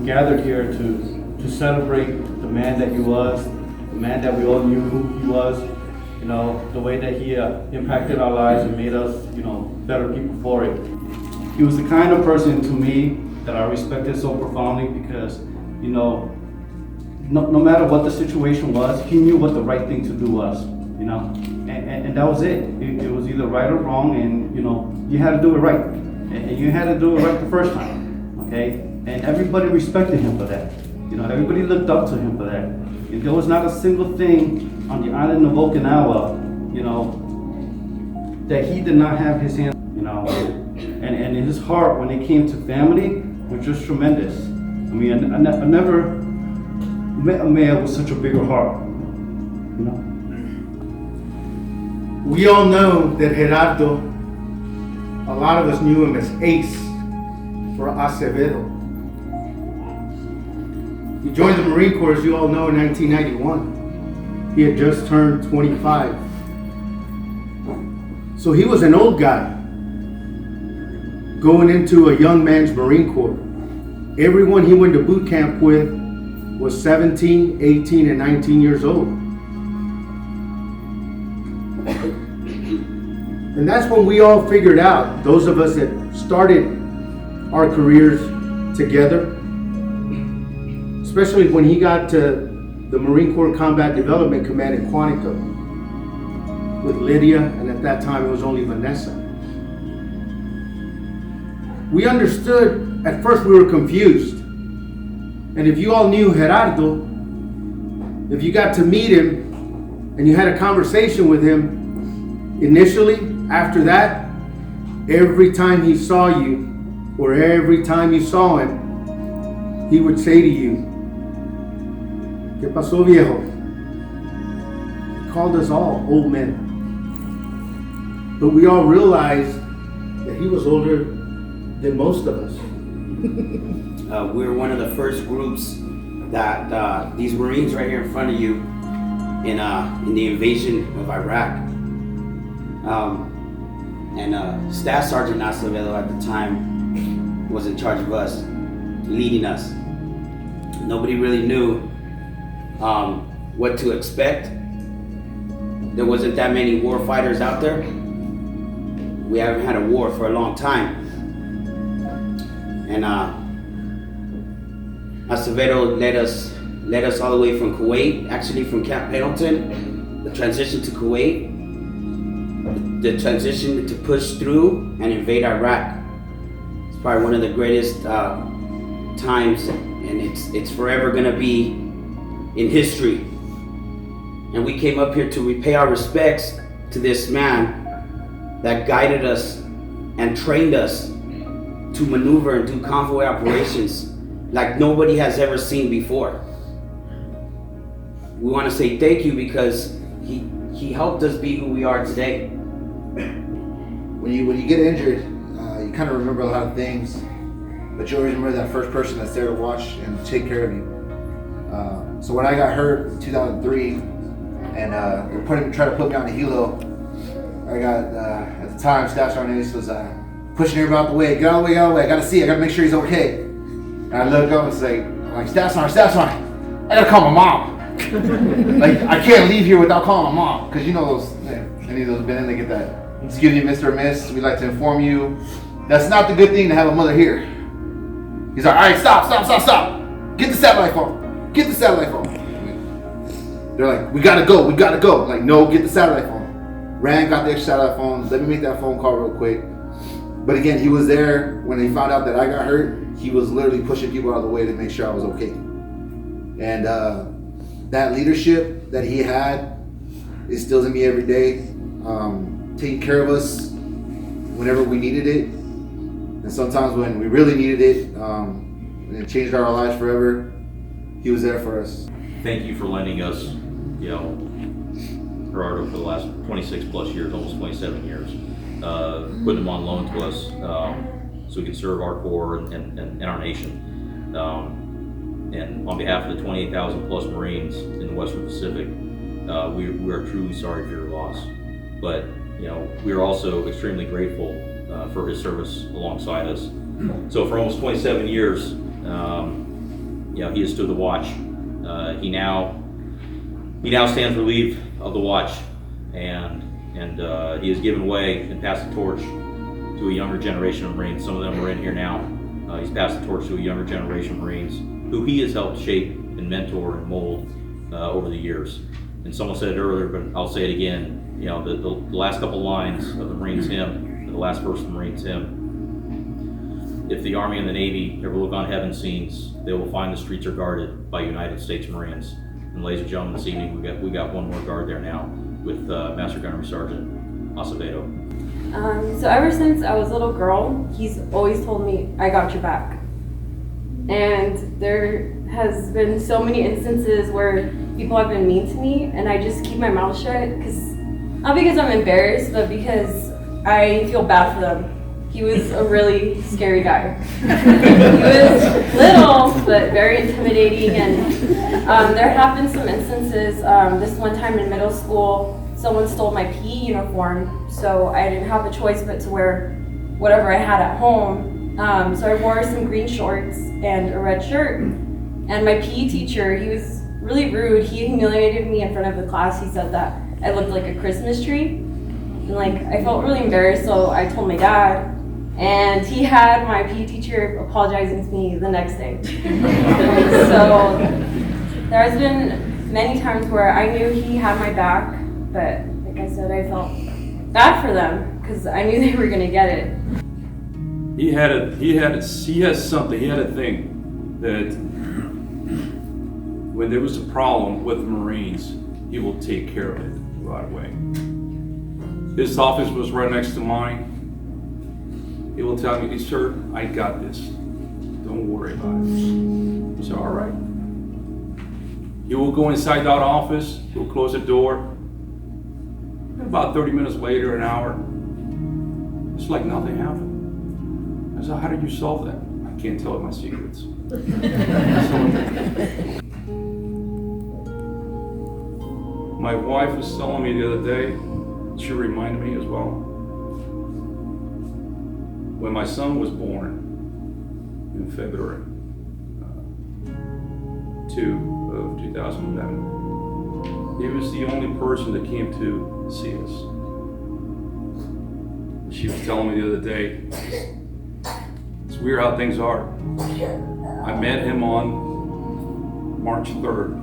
gathered here to celebrate the man that he was, the man that we all knew who he was, you know, the way that he impacted our lives and made us, you know, better people for it. He was the kind of person to me that I respected so profoundly because, you know, no matter what the situation was, he knew what the right thing to do was, you know, and that was it. It was either right or wrong, and, you know, you had to do it right, and you had to do it right the first time, okay? And everybody respected him for that. You know, everybody looked up to him for that. And there was not a single thing on the island of Okinawa, you know, that he did not have his hand, you know, and in his heart when it came to family was just tremendous. I mean, I never met a man with such a bigger heart, you know. We all know that Gerardo, a lot of us knew him as Ace for Acevedo. He joined the Marine Corps, as you all know, in 1991. He had just turned 25. So he was an old guy going into a young man's Marine Corps. Everyone he went to boot camp with was 17, 18, and 19 years old. And that's when we all figured out, those of us that started our careers together, especially when he got to the Marine Corps Combat Development Command in Quantico with Lydia, and at that time it was only Vanessa. We understood, at first we were confused. And if you all knew Gerardo, if you got to meet him and you had a conversation with him initially, after that, every time he saw you or every time you saw him, he would say to you, ¿Qué pasó, viejo? He called us all old men. But we all realized that he was older than most of us. We were one of the first groups that these Marines right here in front of you in the invasion of Iraq. And Staff Sergeant Acevedo at the time was in charge of us, leading us. Nobody really knew what to expect. There wasn't that many war fighters out there. We haven't had a war for a long time. And Acevedo led us all the way from Kuwait, actually from Camp Pendleton, the transition to Kuwait, the transition to push through and invade Iraq. It's probably one of the greatest times, and it's forever gonna be in history. And we came up here to repay our respects to this man that guided us and trained us to maneuver and do convoy operations like nobody has ever seen before. We want to say thank you because he helped us be who we are today. When you get injured, you kind of remember a lot of things, but you always remember that first person that's there to watch and take care of you. So when I got hurt in 2003, and they tried to put me on a helo, I got at the time Staff Sergeant Ace was pushing everybody out the way. Get out of the way, get out of the way. I gotta make sure he's okay. And I look up and say, I'm like, Staff Sergeant, I gotta call my mom. Like, I can't leave here without calling my mom. Because you know those, any of those been in, they get that, excuse me, Mr. or Miss, we'd like to inform you, that's not the good thing to have a mother here. He's like, all right, stop. Get the satellite phone. They're like, we gotta go. I'm like, no, get the satellite phone. Ran, got the extra satellite phone. Let me make that phone call real quick. But again, he was there when he found out that I got hurt. He was literally pushing people out of the way to make sure I was okay. And that leadership that he had instills in me every day, taking care of us whenever we needed it. And sometimes when we really needed it, and it changed our lives forever, he was there for us. Thank you for lending us, Gerardo, for the last 26 plus years, almost 27 years. Putting them on loan to us so we can serve our Corps and our nation. And on behalf of the 28,000 plus Marines in the Western Pacific, we are truly sorry for your loss. But we are also extremely grateful for his service alongside us. So for almost 27 years, he has stood the watch. He now stands relief of the watch, and he has given way and passed the torch to a younger generation of Marines. Some of them are in here now. He's passed the torch to a younger generation of Marines who he has helped shape and mentor and mold over the years. And someone said it earlier, but I'll say it again. The last couple lines of the Marines hymn, the last verse of the Marines hymn. If the Army and the Navy ever look on heaven's scenes, they will find the streets are guarded by United States Marines. And ladies and gentlemen, this evening we got one more guard there now with Master Gunnery Sergeant Acevedo. So ever since I was a little girl, he's always told me, I got your back. And there has been so many instances where people have been mean to me, and I just keep my mouth shut, not because I'm embarrassed, but because I feel bad for them. He was a really scary guy. He was little, but very intimidating, and there have been some instances. This one time in middle school, someone stole my PE uniform, so I didn't have a choice but to wear whatever I had at home. So I wore some green shorts and a red shirt. And my PE teacher, he was really rude. He humiliated me in front of the class. He said that I looked like a Christmas tree. And I felt really embarrassed, so I told my dad. And he had my PE teacher apologizing to me the next day. So there has been many times where I knew he had my back, but like I said, I felt bad for them because I knew they were gonna get it. He had a thing that when there was a problem with the Marines, he will take care of it right away. His office was right next to mine. He will tell me, sir, I got this. Don't worry about it. I said, all right. He will go inside that office, he'll close the door. And about 30 minutes later, an hour, it's like nothing happened. I said, how did you solve that? I can't tell you my secrets. My wife was telling me the other day, she reminded me as well, when my son was born in February 2 of 2011, he was the only person that came to see us. She was telling me the other day, it's weird how things are. I met him on March 3rd,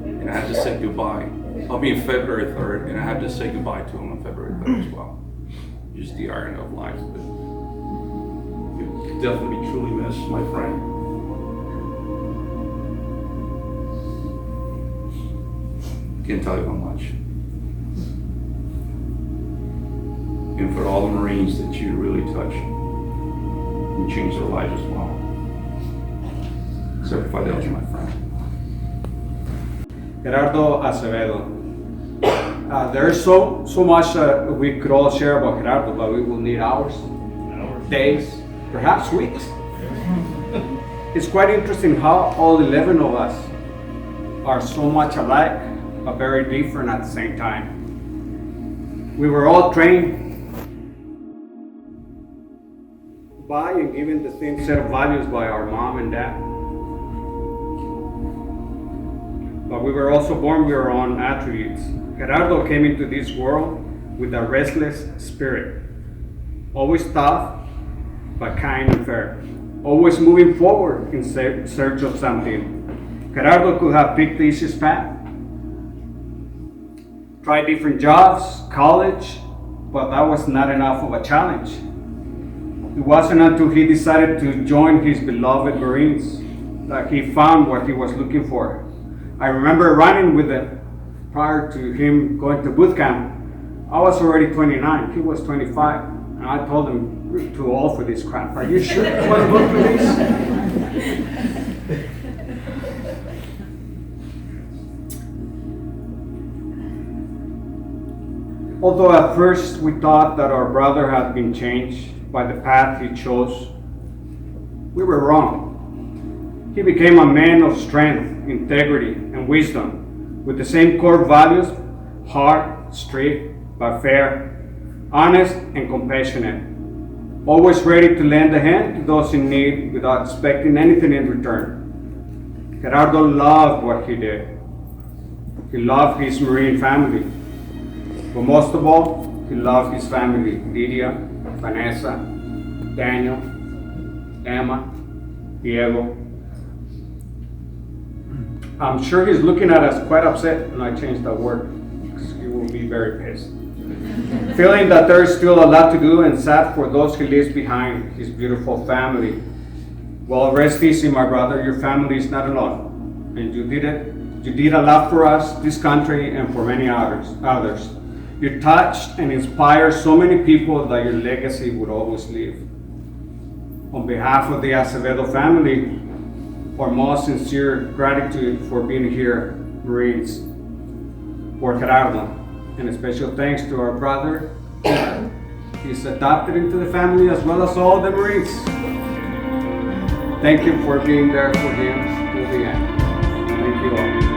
and I had to say goodbye. I'll be February 3rd, and I had to say goodbye to him on February 3rd as well. Just the irony of life. But you'll definitely be truly missed, my friend. Can't tell you how much. And for all the Marines that you really touch, you change their lives as well. Except for Fidelity, my friend. Gerardo Acevedo. There's so much we could all share about Gerardo, but we will need hours, days, perhaps weeks. It's quite interesting how all 11 of us are so much alike, but very different at the same time. We were all trained by and given the same set of values by our mom and dad. But we were also born with our own attributes. Gerardo came into this world with a restless spirit, always tough, but kind and fair, always moving forward in search of something. Gerardo could have picked the easiest path, tried different jobs, college, but that was not enough of a challenge. It wasn't until he decided to join his beloved Marines that he found what he was looking for. I remember running with him prior to him going to boot camp. I was already 29, he was 25, and I told him, "You're too old for this crap. Are you sure you want to go through this?" Although at first we thought that our brother had been changed by the path he chose, we were wrong. He became a man of strength, integrity, and wisdom, with the same core values: hard, strict, but fair, honest, and compassionate. Always ready to lend a hand to those in need without expecting anything in return. Gerardo loved what he did. He loved his Marine family. But most of all, he loved his family, Lydia, Vanessa, Daniel, Emma, Diego. I'm sure he's looking at us quite upset, and I changed that word, because he will be very pissed. Feeling that there is still a lot to do and sad for those he leaves behind, his beautiful family. Well, rest easy, my brother, your family is not alone. And you did a lot for us, this country, and for many others. You touched and inspired so many people that your legacy would always live. On behalf of the Acevedo family, our most sincere gratitude for being here, Marines, for Gerardo, and a special thanks to our brother. He's adopted into the family as well as all the Marines. Thank you for being there for him till the end. Thank you all.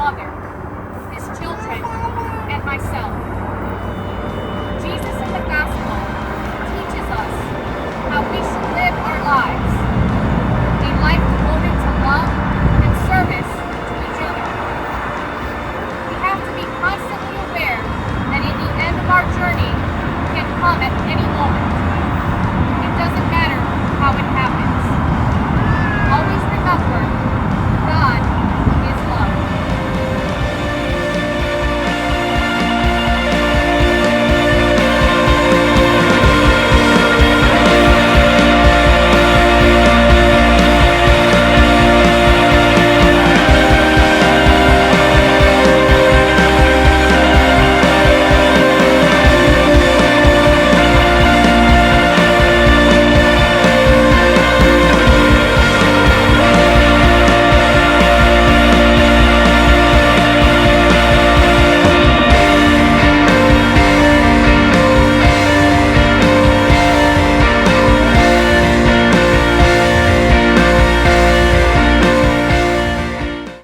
mother, his children, and myself. Jesus in the gospel teaches us how we should live our lives.